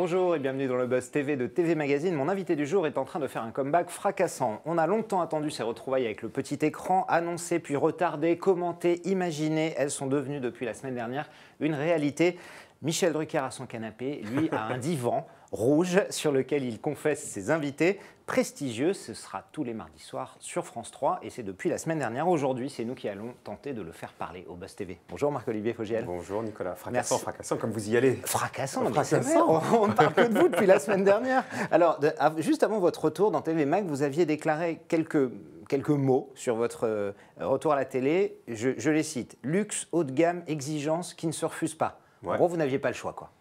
Bonjour et bienvenue dans le Buzz TV de TV Magazine. Mon invité du jour est en train de faire un comeback fracassant. On a longtemps attendu ces retrouvailles avec le petit écran, annoncées puis retardées, commentées, imaginées. Elles sont devenues depuis la semaine dernière une réalité. Michel Drucker à son canapé, lui a un divan rouge sur lequel il confesse ses invités. Prestigieux, ce sera tous les mardis soirs sur France 3 et c'est depuis la semaine dernière. Aujourd'hui, c'est nous qui allons tenter de le faire parler au Buzz TV. Bonjour Marc-Olivier Fogiel. Bonjour Nicolas. Fracassant comme vous y allez. Fracassant, c'est vrai, on ne parle que de vous depuis la semaine dernière. Alors, juste avant votre retour dans TV Mag, vous aviez déclaré quelques mots sur votre retour à la télé. Je les cite. Luxe, haut de gamme, exigence qui ne se refuse pas. Ouais. En gros, vous n'aviez pas le choix, quoi.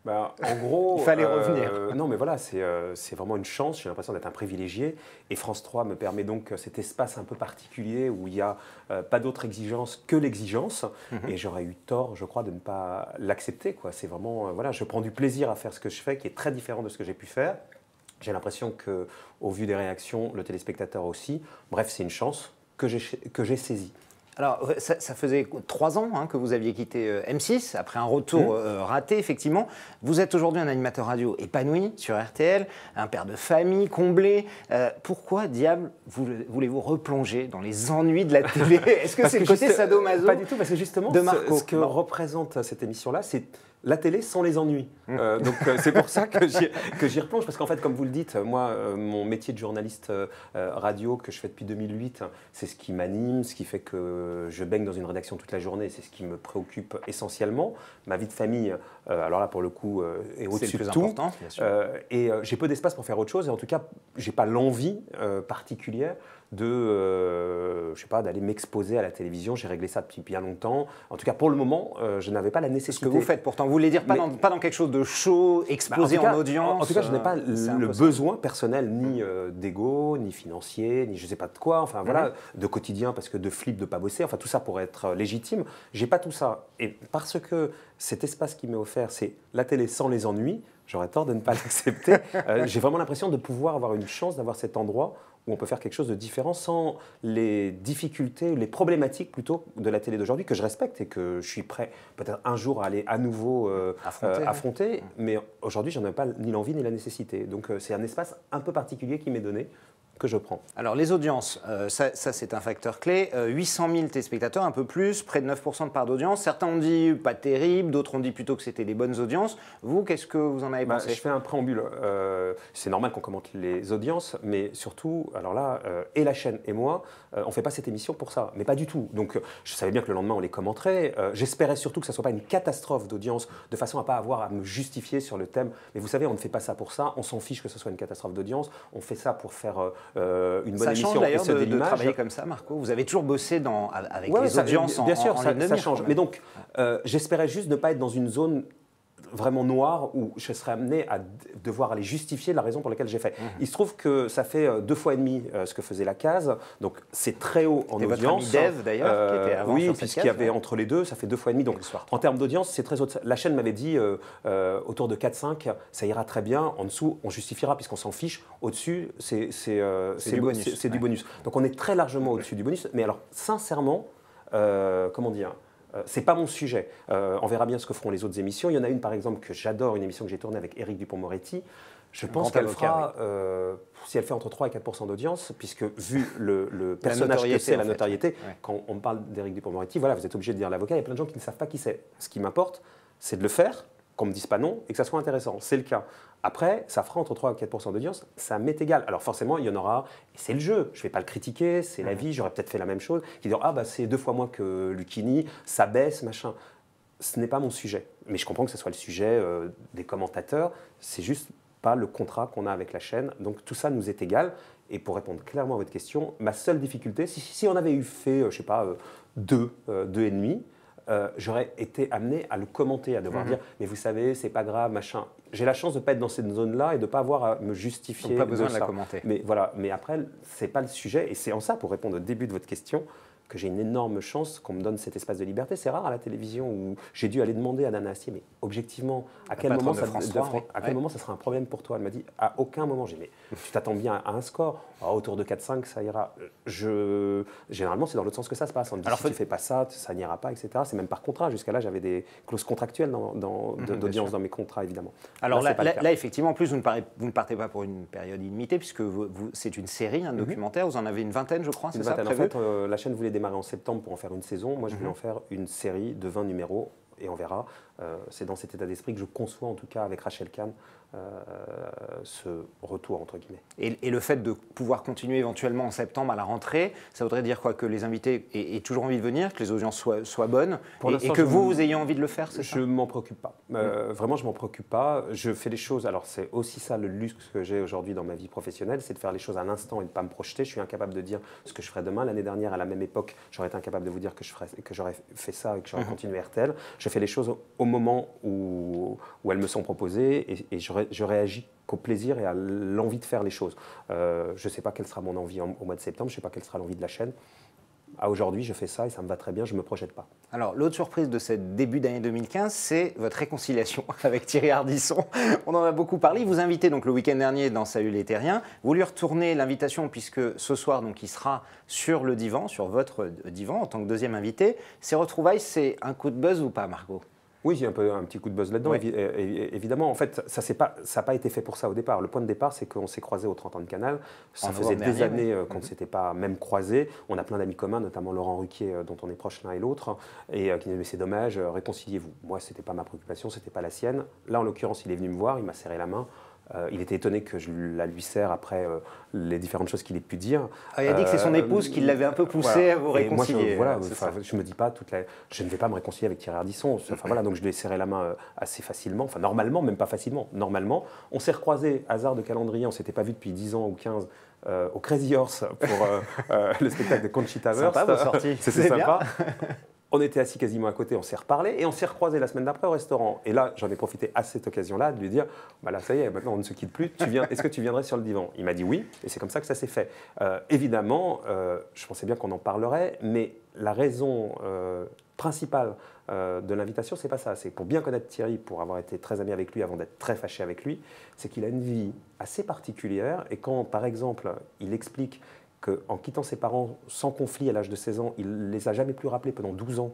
Bah, en gros, il fallait revenir. Non, mais voilà, c'est vraiment une chance. J'ai l'impression d'être un privilégié. Et France 3 me permet donc cet espace un peu particulier où il n'y a pas d'autre exigence que l'exigence. Et j'aurais eu tort, je crois, de ne pas l'accepter. C'est vraiment, voilà, je prends du plaisir à faire ce que je fais, qui est très différent de ce que j'ai pu faire. J'ai l'impression qu'au vu des réactions, le téléspectateur aussi. Bref, c'est une chance que j'ai saisie. Alors, ça faisait 3 ans que vous aviez quitté M6, après un retour raté, effectivement. Vous êtes aujourd'hui un animateur radio épanoui sur RTL, un père de famille comblé. Pourquoi, diable, voulez-vous replonger dans les ennuis de la télé? Est-ce que c'est le côté sadomaso? Pas du tout, parce que justement, de Marco. Ce que représente cette émission-là, c'est la télé sans les ennuis. Donc c'est pour ça que j'y replonge, parce qu'en fait, comme vous le dites, moi, mon métier de journaliste radio que je fais depuis 2008, c'est ce qui m'anime, ce qui fait que je baigne dans une rédaction toute la journée, c'est ce qui me préoccupe essentiellement. Ma vie de famille, alors là, pour le coup, est au-dessus de tout. Important, bien sûr. Et j'ai peu d'espace pour faire autre chose, et en tout cas, j'ai pas l'envie particulière de, je sais pas, d'aller m'exposer à la télévision. J'ai réglé ça depuis bien longtemps. En tout cas, pour le moment, je n'avais pas la nécessité. Ce que vous faites pourtant, vous voulez dire pas dans quelque chose de chaud, exposé en audience. En tout cas, je n'ai pas le besoin personnel, ni d'ego, ni financier, ni je sais pas de quoi, enfin voilà, de quotidien, parce que de flip, de pas bosser, enfin tout ça pour être légitime. J'ai pas tout ça. Et parce que cet espace qui m'est offert, c'est la télé sans les ennuis, j'aurais tort de ne pas l'accepter. J'ai vraiment l'impression de pouvoir avoir une chance d'avoir cet endroit où on peut faire quelque chose de différent sans les difficultés, les problématiques plutôt de la télé d'aujourd'hui, que je respecte et que je suis prêt peut-être un jour à aller à nouveau affronter. Mais aujourd'hui, j'en ai pas ni l'envie ni la nécessité. Donc c'est un espace un peu particulier qui m'est donné, que je prends. Alors les audiences, ça c'est un facteur clé. 800 000 téléspectateurs, un peu plus, près de 9% de part d'audience. Certains ont dit pas terrible, d'autres ont dit plutôt que c'était des bonnes audiences. Vous, qu'est-ce que vous en avez pensé? Je fais un préambule. C'est normal qu'on commente les audiences, mais surtout, alors là, et la chaîne et moi, on ne fait pas cette émission pour ça, mais pas du tout. Donc je savais bien que le lendemain on les commenterait. J'espérais surtout que ça ne soit pas une catastrophe d'audience, de façon à ne pas avoir à me justifier sur le thème. Mais vous savez, on ne fait pas ça pour ça. On s'en fiche que ce soit une catastrophe d'audience. On fait ça pour faire une bonne émission. Ça change d'ailleurs de travailler comme ça, Marco. Vous avez toujours bossé avec les audiences bien sûr, ça change. Mais donc, j'espérais juste ne pas être dans une zone vraiment noire où je serais amené à devoir aller justifier la raison pour laquelle j'ai fait. Il se trouve que ça fait 2 fois et demi ce que faisait la case, donc c'est très haut en audience. Votre ami Dev d'ailleurs, qui était avant oui, sur puisqu'il y avait entre les deux, ça fait 2 fois et demi. Donc en termes d'audience, c'est très haut. La chaîne m'avait dit autour de 4-5, ça ira très bien. En dessous, on justifiera puisqu'on s'en fiche. Au-dessus, c'est du bonus. Donc on est très largement au-dessus du bonus. Mais alors, sincèrement, comment dire, c'est pas mon sujet. On verra bien ce que feront les autres émissions. Il y en a une, par exemple, que j'adore, une émission que j'ai tournée avec Éric Dupond-Moretti. Je pense qu'elle fera, si elle fait entre 3 et 4% d'audience, puisque vu le personnage que c'est, la notoriété, quand on parle d'Éric Dupond-Moretti, voilà, vous êtes obligé de dire l'avocat. Il y a plein de gens qui ne savent pas qui c'est. Ce qui m'importe, c'est de le faire, qu'on ne me dise pas non et que ça soit intéressant. C'est le cas. Après, ça fera entre 3 et 4% d'audience, ça m'est égal. Alors forcément, il y en aura, et c'est le jeu, je ne vais pas le critiquer, c'est la vie, j'aurais peut-être fait la même chose, qui diront « Ah, bah, c'est 2 fois moins que Lucchini, ça baisse, machin ». Ce n'est pas mon sujet. Mais je comprends que ce soit le sujet des commentateurs, c'est juste pas le contrat qu'on a avec la chaîne. Donc tout ça nous est égal. Et pour répondre clairement à votre question, ma seule difficulté, si on avait eu fait, je ne sais pas, 2,5, j'aurais été amené à le commenter, à devoir dire « mais vous savez, c'est pas grave, machin ». J'ai la chance de ne pas être dans cette zone-là et de ne pas avoir à me justifier. Donc pas besoin de ça. la commenter. Mais voilà, mais après, ce n'est pas le sujet. Et c'est en ça, pour répondre au début de votre question, que j'ai une énorme chance qu'on me donne cet espace de liberté. C'est rare à la télévision où j'ai dû aller demander à Nana Astier, mais objectivement, à quel moment ça sera un problème pour toi? Elle m'a dit, à aucun moment. J'ai dit, mais tu t'attends bien à un score? Autour de 4-5, ça ira. Généralement, c'est dans l'autre sens que ça se passe. On me dit, alors, si tu ne fais pas ça, ça n'ira pas, etc. C'est même par contrat. Jusqu'à là, j'avais des clauses contractuelles d'audience dans mes contrats, évidemment. Alors là, effectivement, en plus, vous ne partez pas pour une période illimitée, puisque c'est une série, un documentaire. Vous en avez une vingtaine, je crois, c'est ça, prévu? En fait, la chaîne voulait démarrer en septembre pour en faire une saison. Moi, je voulais en faire une série de 20 numéros, et on verra. C'est dans cet état d'esprit que je conçois, en tout cas, avec Rachel Kahn, ce retour, entre guillemets. Et le fait de pouvoir continuer éventuellement en septembre à la rentrée, ça voudrait dire quoi? Que les invités aient toujours envie de venir, que les audiences soient bonnes, et que vous ayez envie de le faire, c'est ça? Je ne m'en préoccupe pas. Vraiment, je ne m'en préoccupe pas. Je fais les choses. Alors, c'est aussi ça le luxe que j'ai aujourd'hui dans ma vie professionnelle, c'est de faire les choses à l'instant et de ne pas me projeter. Je suis incapable de dire ce que je ferai demain. L'année dernière, à la même époque, j'aurais été incapable de vous dire que j'aurais fait ça et que j'aurais continué RTL. Je fais les choses au moment où elles me sont proposées, et je réagis qu'au plaisir et à l'envie de faire les choses. Je ne sais pas quelle sera mon envie au mois de septembre, je ne sais pas quelle sera l'envie de la chaîne. À aujourd'hui, je fais ça et ça me va très bien, je ne me projette pas. Alors, l'autre surprise de ce début d'année 2015, c'est votre réconciliation avec Thierry Ardisson. On en a beaucoup parlé. Vous invitez donc le week-end dernier dans Salut les Terriens. Vous lui retournez l'invitation puisque ce soir, donc, il sera sur le divan, sur votre divan, en tant que deuxième invité. Ces retrouvailles, c'est un coup de buzz ou pas, Margot? Oui, il y a un petit coup de buzz là-dedans, évidemment. En fait, ça n'a pas été fait pour ça au départ. Le point de départ, c'est qu'on s'est croisés au 30 ans de Canal. Ça faisait des années qu'on ne s'était pas même croisés. On a plein d'amis communs, notamment Laurent Ruquier, dont on est proches l'un et l'autre, et qui nous dit, mais c'est dommage, réconciliez-vous. Moi, ce n'était pas ma préoccupation, ce n'était pas la sienne. Là, en l'occurrence, il est venu me voir, il m'a serré la main. Il était étonné que je la lui serre après les différentes choses qu'il ait pu dire. Il a dit que c'est son épouse qui l'avait un peu poussé à vous réconcilier. Moi, je me dis pas je ne vais pas me réconcilier avec Thierry Ardisson. Enfin, voilà, donc je lui ai serré la main assez facilement. Enfin, normalement, même pas facilement. Normalement, on s'est recroisés, hasard de calendrier, on s'était pas vu depuis 10 ans ou 15 au Crazy Horse pour le spectacle de Conchita Wurst. Sympa vos sorties. C'était sympa. On était assis quasiment à côté, on s'est reparlé et on s'est recroisés la semaine d'après au restaurant. Et là, j'en ai profité à cette occasion-là de lui dire, bah là, ça y est, maintenant on ne se quitte plus. Est-ce que tu viendrais sur le divan? Il m'a dit oui, et c'est comme ça que ça s'est fait. Évidemment, je pensais bien qu'on en parlerait, mais la raison principale de l'invitation, c'est pas ça. C'est pour bien connaître Thierry, pour avoir été très ami avec lui avant d'être très fâché avec lui, c'est qu'il a une vie assez particulière. Et quand, par exemple, il explique qu'en quittant ses parents sans conflit à l'âge de 16 ans, il ne les a jamais plus rappelés pendant 12 ans,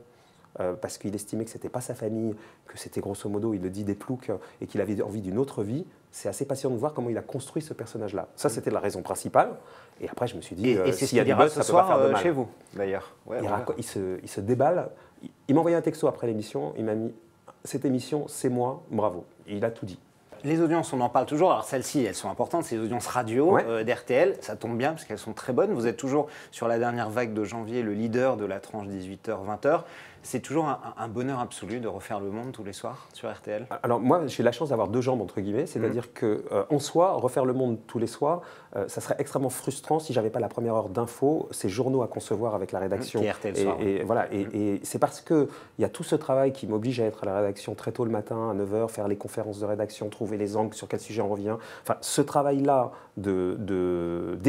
parce qu'il estimait que ce n'était pas sa famille, que c'était grosso modo, il le dit, des ploucs, et qu'il avait envie d'une autre vie. C'est assez passionnant de voir comment il a construit ce personnage-là. Ça, c'était la raison principale. Et après, je me suis dit, s'il y a du buzz, ça peut pas faire de mal. Chez vous, d'ailleurs. Ouais, il se déballe. Il m'a envoyé un texto après l'émission, il m'a mis « Cette émission, c'est moi, bravo ». Et il a tout dit. Les audiences, on en parle toujours. Alors celles-ci, elles sont importantes, c'est les audiences radio d'RTL. Ça tombe bien parce qu'elles sont très bonnes. Vous êtes toujours sur la dernière vague de janvier, le leader de la tranche 18h-20h. C'est toujours un bonheur absolu de refaire le monde tous les soirs sur RTL. Alors moi, j'ai la chance d'avoir deux jambes, entre guillemets. C'est-à-dire qu'en soi, refaire le monde tous les soirs, ça serait extrêmement frustrant si je n'avais pas la première heure d'info, ces journaux à concevoir avec la rédaction. Qui est RTL Soir. Et c'est parce qu'il y a tout ce travail qui m'oblige à être à la rédaction très tôt le matin, à 9h, faire les conférences de rédaction, trouver les angles, sur quel sujet on revient. Enfin, ce travail-là d'éditing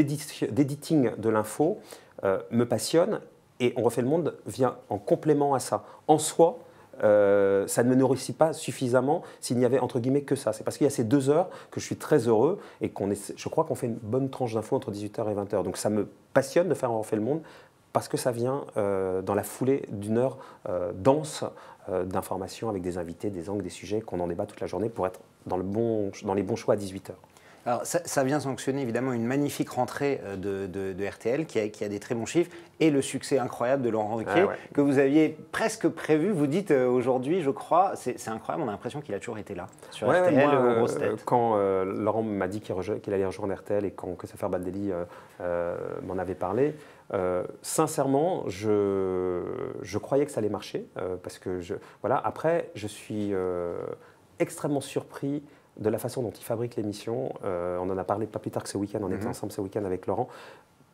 de l'info me passionne. Et On refait le monde vient en complément à ça. En soi, ça ne me nourrit pas suffisamment s'il n'y avait entre guillemets que ça. C'est parce qu'il y a ces 2 heures que je suis très heureux et je crois qu'on fait une bonne tranche d'infos entre 18h et 20h. Donc ça me passionne de faire On refait le monde parce que ça vient dans la foulée d'une heure dense d'informations avec des invités, des angles, des sujets qu'on en débat toute la journée pour être dans les bons choix à 18h. Alors, ça vient sanctionner évidemment une magnifique rentrée de RTL qui a des très bons chiffres et le succès incroyable de Laurent Ruquier que vous aviez presque prévu. Vous dites aujourd'hui, je crois, c'est incroyable, on a l'impression qu'il a toujours été là sur RTL aux grosses têtes. Quand Laurent m'a dit qu'il allait rejoindre RTL et quand Christopher Baldelli m'en avait parlé, sincèrement, je croyais que ça allait marcher parce que après, je suis extrêmement surpris de la façon dont il fabrique l'émission. On en a parlé pas plus tard que ce week-end, on était ensemble ce week-end avec Laurent.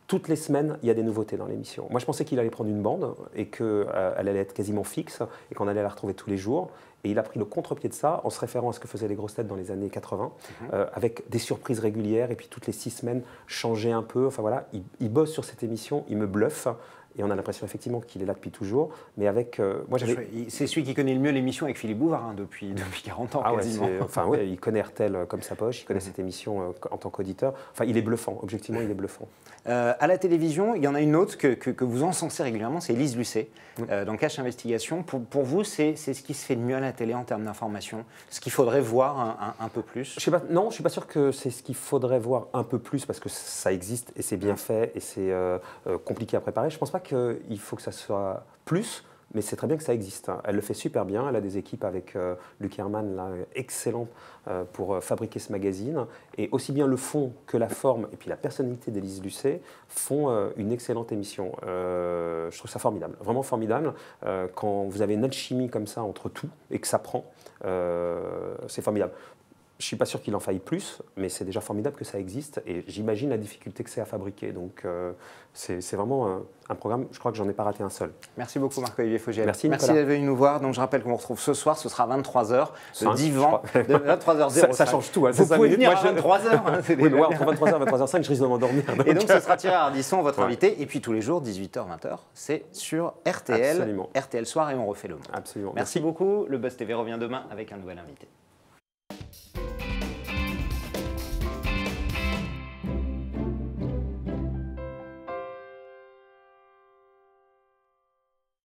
Toutes les semaines, il y a des nouveautés dans l'émission. Moi, je pensais qu'il allait prendre une bande et qu'elle allait être quasiment fixe et qu'on allait la retrouver tous les jours. Et il a pris le contre-pied de ça en se référant à ce que faisaient les grosses têtes dans les années 80, avec des surprises régulières et puis toutes les 6 semaines, changer un peu. Enfin voilà, il bosse sur cette émission, il me bluffe. et on a l'impression effectivement qu'il est là depuis toujours. Mais avec, c'est celui qui connaît le mieux l'émission avec Philippe Bouvard depuis 40 ans quasiment. Ouais, il connaît RTL comme sa poche, il connaît cette émission en tant qu'auditeur. Enfin, il est bluffant, objectivement, il est bluffant. À la télévision, il y en a une autre que vous encensez régulièrement, c'est Lise Lucet, dans Cache Investigation. Pour vous, c'est ce qui se fait de mieux à la télé en termes d'information, ce qu'il faudrait voir un peu plus? Non, je ne suis pas sûr que c'est ce qu'il faudrait voir un peu plus, parce que ça existe et c'est bien fait et c'est compliqué à préparer. Je ne pense pas qu'il faut que ça soit plus, mais c'est très bien que ça existe. Elle le fait super bien, elle a des équipes avec Luc Hermann, là, excellentes pour fabriquer ce magazine. Et aussi bien le fond que la forme et puis la personnalité d'Élise Lucet font une excellente émission. Je trouve ça formidable, vraiment formidable. Quand vous avez une alchimie comme ça entre tout et que ça prend, c'est formidable. Je ne suis pas sûr qu'il en faille plus, mais c'est déjà formidable que ça existe et j'imagine la difficulté que c'est à fabriquer. Donc c'est vraiment un programme, je crois que j'en ai pas raté un seul. Merci beaucoup Marc-Olivier Fogiel. Merci d'être venu nous voir. Donc je rappelle qu'on vous retrouve ce soir, ce sera 23h, de Divan, de 23h05. Ça change tout. Hein, vous pouvez venir à 23h. Hein, oui, mais entre 23h et 23h05, je risque de m'endormir. Et donc ce sera Thierry Ardisson, votre invité. Et puis tous les jours, 18h, 20h, c'est sur RTL. Absolument. RTL Soir et on refait le monde. Absolument. Merci beaucoup. Le Buzz TV revient demain avec un nouvel invité.